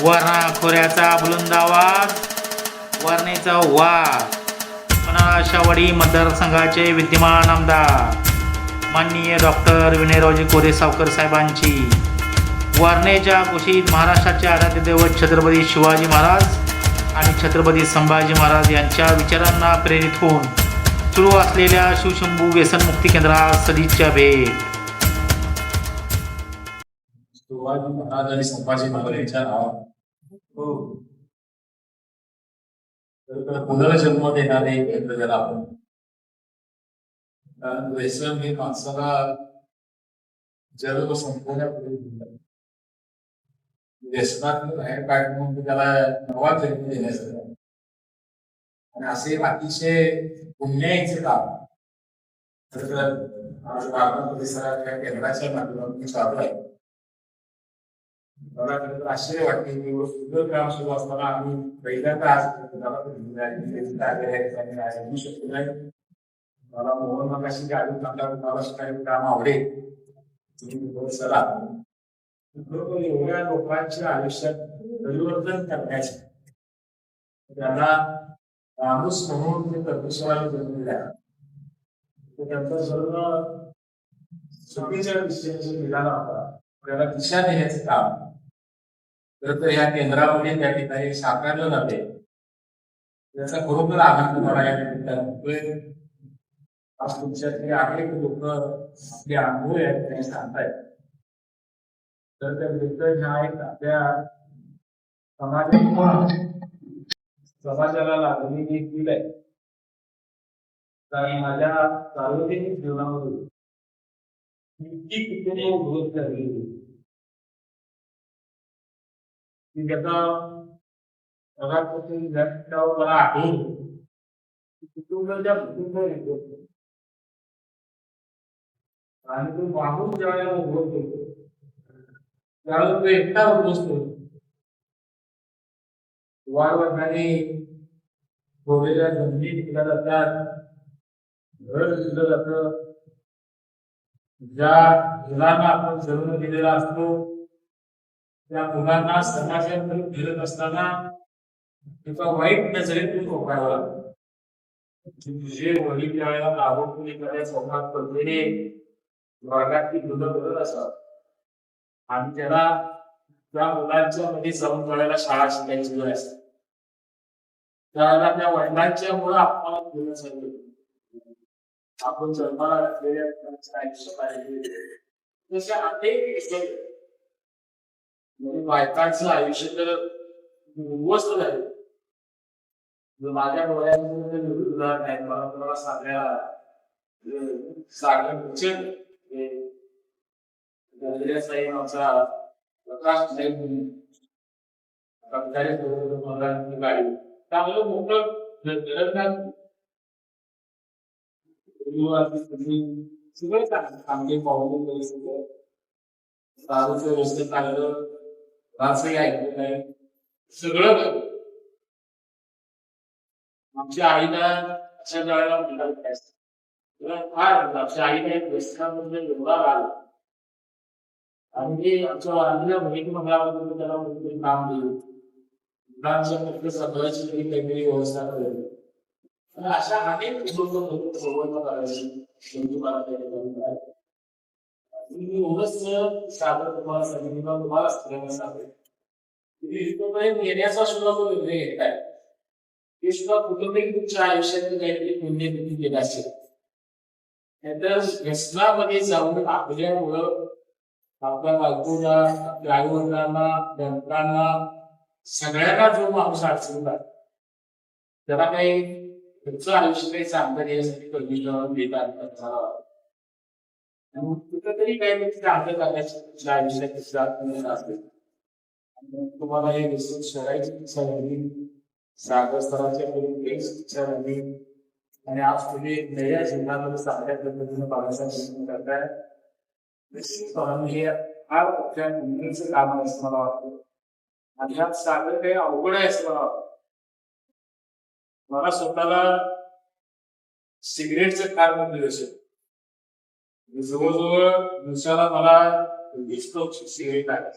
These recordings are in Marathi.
वरणा खोऱ्याचा बुलंद आवाज, वरणेचा वाद. पणाशावडी मतदारसंघाचे विद्यमान आमदार माननीय डॉक्टर विनयरावजी कोरे सावकर साहेबांची वरणेच्या कुशीत महाराष्ट्राचे आराध्य दैवत छत्रपती शिवाजी महाराज आणि छत्रपती संभाजी महाराज यांच्या विचारांना प्रेरित होऊन सुरू असलेल्या शिवशंभू व्यसनमुक्ती केंद्रात सदिच्छा भेट. शिवाजी महाराज आणि संभाजी महाराजांच्या नावात पुनर्जन्म देणारे केंद्र ज्याला आपण, कारण व्यसन हे माणसाला जन्म संपवण्यापूर्वी व्यसनातून बाहेर काढणं म्हणजे त्याला नवा जन्म देण्याचं आणि असे अतिशय पुण्याचे काम तर परिसराच्या केंद्राच्या माध्यमातून चालू आहे. मला खरं आश्चर्य वाटते की सुंदर काम सुरू असताना आम्ही पहिल्यांदा आज शकतो नाही. मला मोहन मगाशी गाडी मला काही काम आवडेल चला एवढ्या लोकांच्या आयुष्यात परिवर्तन करण्याचे त्यांना माणूस म्हणून ते परमेश्वराने बनवलेला त्यांचा सर्व चुकीच्या दिशेने निघाला होता. त्याला दिशा देण्याचं काम तर ह्या केंद्रामध्ये त्या ठिकाणी साकारलं जाते. त्याचा खरोखर आनंद मला या निमित्तानं आज तुमच्यातले अनेक लोक आपले अनुभव आहेत त्यांनी सांगतायत. तर त्या वृत्त ह्या आहेत आपल्या समाजाला लागलेली एक फील आहे. कारण माझ्या सार्वजनिक जीवनामधून इतकी कितीने ग्रोथ झालेली की त्याचा जगापासून मला आठवून कुटुंबाच्या कुटुंब येतो आणि तो माणूस ज्यावेळेला उभं करतो त्यावेळेला तो एकटा बसतो. वारवाटाने ठेवलेल्या जमिनी दिल्या जातात, घर दिलं जातं. ज्या मुलांना आपण जन्म दिलेला असतो त्या मुलांना समाजात फिरत असताना एका वाईट नजरेतून ठोकायला लागतो. तुझे वडील ज्या वेळेला दारूतून एखाद्या संवाद पद्धतीने वर्गातली मुलं करत असतात आणि त्याला त्या मुलांच्या मध्ये जाऊन ज्यावेळेला शाळा शिकायची वेळ असते त्यावेळेला त्या वडिलांच्या मुळे आपल्याला बोलणं सांगितलं आपण जन्माला घातलेल्या आयुष्य पाहिजे तसे अनेक बायकांचं आयुष्य तर उद्ध्वस्त झाले. माझ्या डोळ्यांमध्ये नाही मला तुम्हाला आमचा प्रकाश गाडी चांगलं मोठं सगळं चांगले पाहून दारूचं व्यवस्थित चांगलं रासही ऐकलं नाही सगळं. आमच्या आईला अशा वेळेला म्हणाल फार आमच्या आईने व्यसनामध्ये एवढा राहिला आणि आमच्या आईला बहिणी मंडळाबद्दल त्याला कोणतरी काम दिलं मुलांच्या फक्त सगळ्याची तरी काहीतरी व्यवस्था करेल. अशा अनेक लोक संवर्धन करायची एवढंच साधं तुम्हाला सांगितलं तुम्हाला सांगेल येण्याचा सुद्धा तो निर्णय घेताय ते सुद्धा कुठेतरी तुमच्या आयुष्यात काहीतरी पुण्यकृती केला असेल. नाहीतर व्यसनामध्ये जाऊन आपल्यामुळं आपल्या बायकोला आपल्या आई वडिलांना बँकांना सगळ्यांना जो माणूस अडचणला त्याला काही तुमचं आयुष्य काही चांगलं देण्यासाठी परमिशन देतात कुठेतरी काही चांगलं करण्याची तुमच्या आयुष्यात असेल. तुम्हाला हे व्यसन शहराची इच्छा झाली, सागर स्तराच्या इच्छा झाली आणि आज तुम्ही नव्या जीवनामध्ये चांगल्या पद्धतीने बघायचा प्रयत्न करताय. हे फार मोठ्या उन्नतीचं काम आहे असं मला वाटतं आणि ह्यात सागर काही अवघड आहे असं मला वाटतं. मला स्वतःला सिगरेटचं फार मोठं व्यसन जवळजवळ दिवसाला मला 20 सिगरेट आहे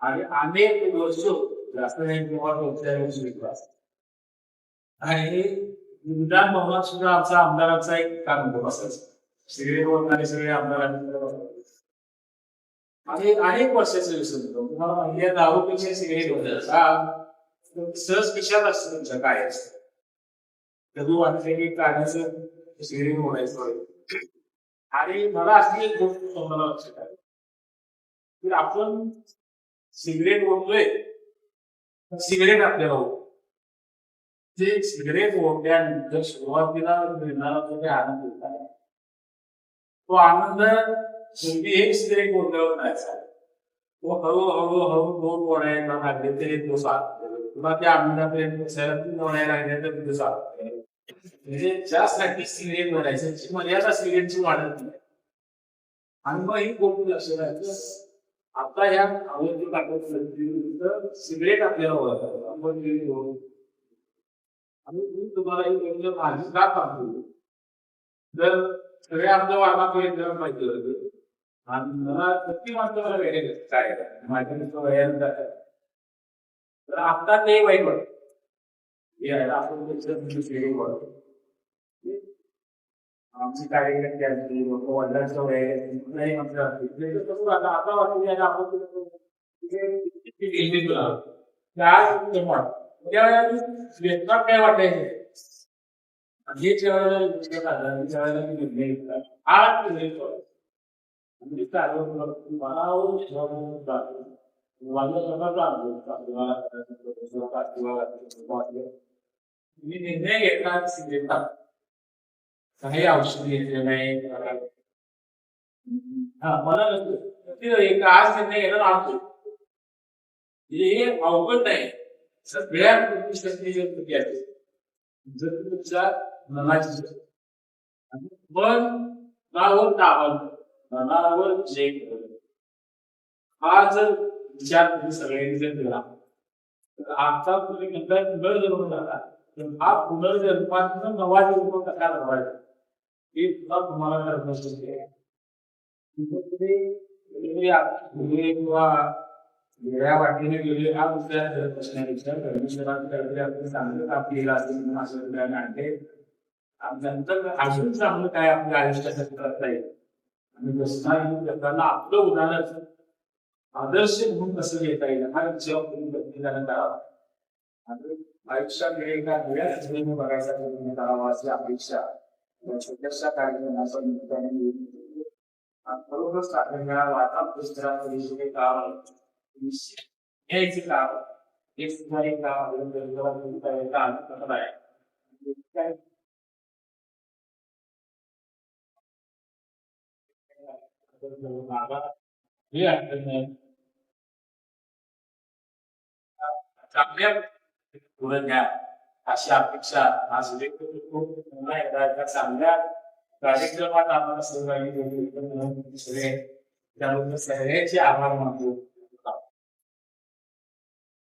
आणि अनेक वर्ष जास्त नाही किंवा रोजच्या वर्षी विश्वास आणि विधान भवनात सुद्धा आमचा आमदारांचा एक अनुभव असायचा. सिगरेट ओढणारे सगळे आमदारांनी आणि अनेक वर्षाचं व्यसन तुम्हाला माहिती आहे, दारूपेक्षा सिगरेट होतं सहज कशात असतं तुमच्या काय असतं कधी वाटलं की काढायचं सिगरेट ओढायचं. आणि मला अशी एक गोष्ट तुम्हाला लक्षात आली की आपण सिगरेट ओढतोय सिगरेट आपल्याला ओढतो. ते सिगरेट ओढल्यानंतर सुरुवातीला मिळणारा जो काही आनंद होता तो आनंद शेवटी एक सिगरेट ओढल्यावर जायचा. तो हळूहळू दोन ओढायला लागले तरी तो साथ तुला त्या आनंदापर्यंत तीन ओढायला लागले तर तुझं साथ म्हणजे ज्यासाठी सिगरेट ओढायची मर्यादा सिगरेटची वाढत नाही. आणि मग ही गोष्ट लक्षात राहायचं आता ह्या आवडती कागद सिगरेट आपल्याला ओळखतात आपण आणि मी तुम्हाला ही गोष्ट माझी का सांगतो जर सगळे आमच्या वाहनापर्यंत माहिती होतं आणि मला नक्की मात्र मला वेगळे काय माझ्या मित्र वयानं जातात तर आता ते वाईट वाटत आपण आमची कार्यकर्ते असतील लोक वडिलांच्या वयात नाही म्हटलं आता वाटत काय वाटायचं हे ज्यावेळेला मी निर्णय घेतला काही औषध घेतले नाही मला एक आज निर्णय घेणार आणतो हे अवघड नाही सगळ्या शक्ती जर तुमच्या मनाची पण मनावर ताबा मनावर जे हा जर विचार तुम्ही सगळ्यांनी जर केला तर आता तुम्ही नंतर पुनर्जन्म झाला तर हा पुनर्जन्मातून नवा जन्म कसा घडवायचा हे सुद्धा तुम्हाला करणं शक्य आहे. किंवा वेगळ्या वाटेने गेले हा दुसऱ्या प्रश्नापेक्षा परमेश्वरांकडे चांगलं काम केलं असेल असं आणते नंतर अजून चांगलं काय आपल्या आयुष्यासाठी करता येईल आणि लोकांना आपलं उदाहरण आदर्श म्हणून कसं घेता येईल हा विचार करून करावा आणि आयुष्यात एका नव्या बघायचा प्रयत्न करावा अशी अपेक्षा छोट्याशा कार्यक्रमाच्या निमित्ताने खरोखरच टाकलेल्या वातावरण काम यायचे काम हे सुद्धा एक काम करत आहे. चांगल्या पुढे घ्या अशी अपेक्षा आज एकदा चांगल्या कार्यक्रमात आम्हाला सहभागी सगळे त्याबद्दल सगळ्यांचे आभार मानतो.